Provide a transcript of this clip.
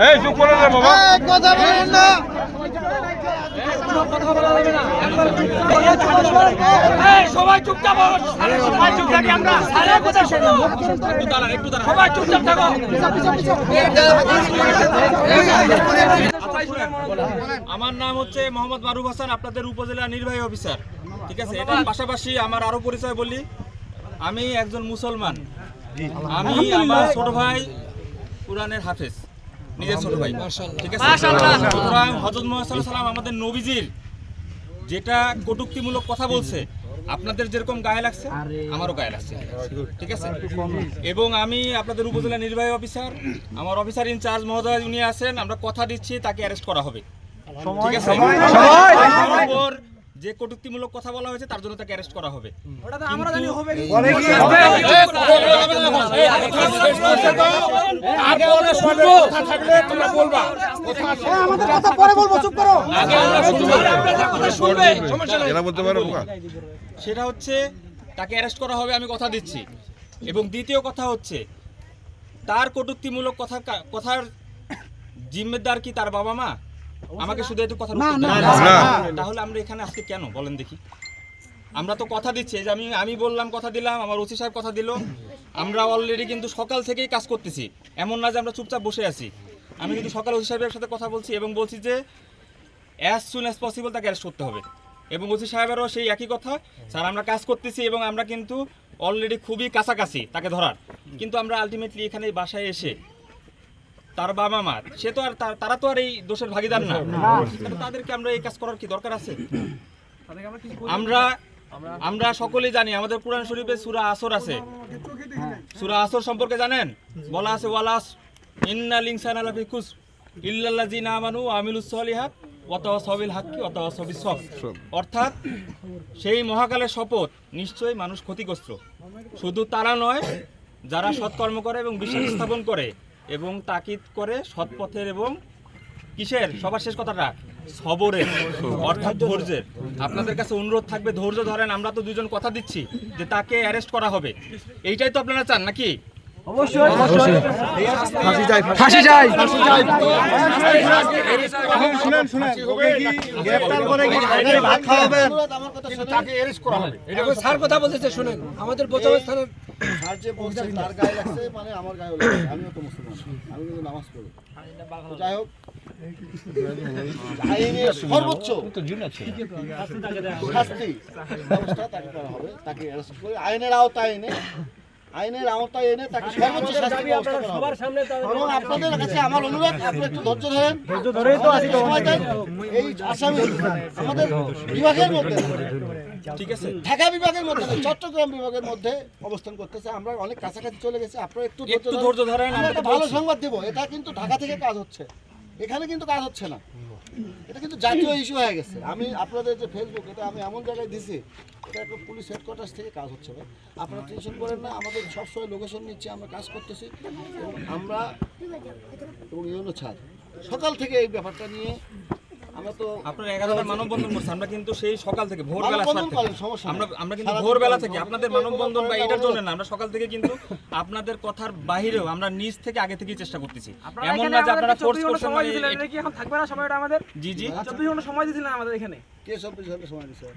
এই চুপ করে রে বাবা, কথা বলেন না। সবাই চুপচাপ, সবাই চুপ থাকি আমরা। সবাই চুপচাপ থাকো। আমার নাম হচ্ছে মোহাম্মদ মারুফ হাসান, আপনাদের উপজেলা নির্বাহী অফিসার। ঠিক আছে, এটার পাশাপাশি আমার আরো পরিচয় বলি, আমি একজন মুসলমান। আমি আমার ছোট ভাই কুরআনের হাফেজ, নিজের ছোট ভাই। ঠিক আছে, সুতরাং হযরত মুহাম্মদ সাল্লাল্লাহু আলাইহি ওয়াসাল্লাম আমাদের নবীজির যেটা কটূক্তিমূলক কথা বলছে, আপনাদের যেরকম গায়ে লাগছে আমারও গায়ে লাগছে। ঠিক আছে, এবং আমি আপনাদের উপজেলা নির্বাহী অফিসার, আমার অফিসার ইনচার্জ মহোদয় উনি আছেন, আমরা কথা দিচ্ছি তাকে অ্যারেস্ট করা হবে। ঠিক আছে, যে কটূক্তিমূলক কথা বলা হয়েছে তার জন্য তাকে অ্যারেস্ট করা হবে। সেটা হচ্ছে তাকে অ্যারেস্ট করা হবে, আমি কথা দিচ্ছি। এবং দ্বিতীয় কথা হচ্ছে, তার কটূক্তিমূলক কথার জিম্মেদার কি তার বাবা মা? আমাকে শুধু একটু কথা তাহলে আমরা এখানে আজকে কেন বলেন দেখি? আমরা তো কথা দিচ্ছি, যে আমি বললাম, কথা দিলাম, আমার ওসি সাহেব কথা দিল, আমরা অলরেডি কিন্তু সকাল থেকেই কাজ করতেছি। এমন না যে আমরা চুপচাপ বসে আছি। আমি কিন্তু সকাল ওসি সাহেবের সাথে কথা বলছি এবং বলছি যে অ্যাজ সুন অ্যাজ পসিবল তাকে অ্যারেস্ট করতে হবে। এবং ওসি সাহেবেরও সেই একই কথা, স্যার আমরা কাজ করতেছি এবং আমরা কিন্তু অলরেডি খুবই কাছাকাছি তাকে ধরার। কিন্তু আমরা আলটিমেটলি এখানে বাসায় এসে তার বাবা মা, সে তো আর তারা তো আর এই দোষের ভাগিদার না, তাদেরকে আমরা এই কাজ করার কি দরকার আছে? আমরা সকলেই জানি আমাদের কুরআন শরীফে সূরা আসর আছে। সূরা আসর সম্পর্কে জানেন? বলা আছে ওয়ালাস ইন্নাল ইনসানা লাফি খুসর ইল্লাল্লাযিনা আমানু ওয়া আমিলুস সলিহাত ওয়া তাওয়াসাউ বিল হাক্কি ওয়া তাওয়াসাউ বিস সবর। অর্থাৎ সেই মহাকালের শপথ, নিশ্চয়ই মানুষ ক্ষতিগ্রস্ত। শুধু তারা নয়, যারা সৎকর্ম করে এবং বিশ্বাস স্থাপন করে এবং তাকিদ করে সৎ পথের এবং কিসের, সবার শেষ কথাটা সবরের, অর্থাৎ ধৈর্যের। আপনাদের কাছে অনুরোধ থাকবে, ধৈর্য ধরেন। আমরা তো দুজন কথা দিচ্ছি যে তাকে অ্যারেস্ট করা হবে, এইটাই তো আপনারা চান নাকি? অবশ্যই ফাঁসি চাই, ফাঁসি চাই। শুনেন শুনেন, ওকে কি গ্রেফতার করে কি সরকারি ভাত খাওয়াবেন? কিন্তু তাকে অ্যারেস্ট করা হবে। এটা স্যার কথা বলতেছে, শুনেন। আমাদের বোঝাবার স্থানের আর যে বলছে তার গায়ে লাগছে, মানে আমার গায়েও লাগছে। আমিও তো মুসলমান, আমি কিন্তু নামাজ পড়ি। যাই হোক, আইনের সর্বোচ্চ শাস্তি ব্যবস্থা তাকে করা হবে, তাকে অ্যারেস্ট করে আইনের আওতায় এনে তাকে সর্বোচ্চ শাস্তি ব্যবস্থা করা হবে। এবং আপনাদের কাছে আমার অনুরোধ, আপনারা একটু ধৈর্য ধরেন, সময় দেন। এই আসামি আমাদের বিভাগের মধ্যে, ঠিক আছে, ঢাকা বিভাগের মধ্যে, চট্টগ্রাম বিভাগের মধ্যে অবস্থান করতেছে। আমরা অনেক কাছাকাছি চলে গেছি। আপনারা একটু ধৈর্য ধরেন। আমরা একটা ভালো সংবাদ দেব, এটা কিন্তু ঢাকা থেকে কাজ হচ্ছে, এখানে কিন্তু কাজ হচ্ছে না। এটা কিন্তু জাতীয় ইস্যু হয়ে গেছে। আমি আপনাদের যে ফেসবুক, এটা আমি এমন জায়গায় দিছি, এটা একটা পুলিশ হেডকোয়ার্টার্স থেকে কাজ হচ্ছে। আপনারা টেনশন করেন না, আমাদের সবসময় লোকেশন নিচ্ছে, আমরা কাজ করতেছি। এবং আমরা এবং ইউনো ছাড় সকাল থেকে এই ব্যাপারটা নিয়ে আমরা তো আপনারা 11টার মানববন্ধন করছেন, আমরা কিন্তু সেই সকাল থেকে ভোরবেলা সমস্যা আমরা কিন্তু ভোরবেলা থেকে আপনাদের মানববন্ধন বা এটার জন্য না, আমরা সকাল থেকে কিন্তু আপনাদের কথার বাহিরেও আমরা নিজ থেকে আগে থেকেই চেষ্টা করতেছি। এমন না যে আপনারা ফোর্স করছেন। এখন থাকবে না সময়টা আমাদের? জি জি, 24 ঘন্টা সময় দিয়েছিলেন আমাদের এখানে। কে 24 ঘন্টা সময় দিচ্ছে?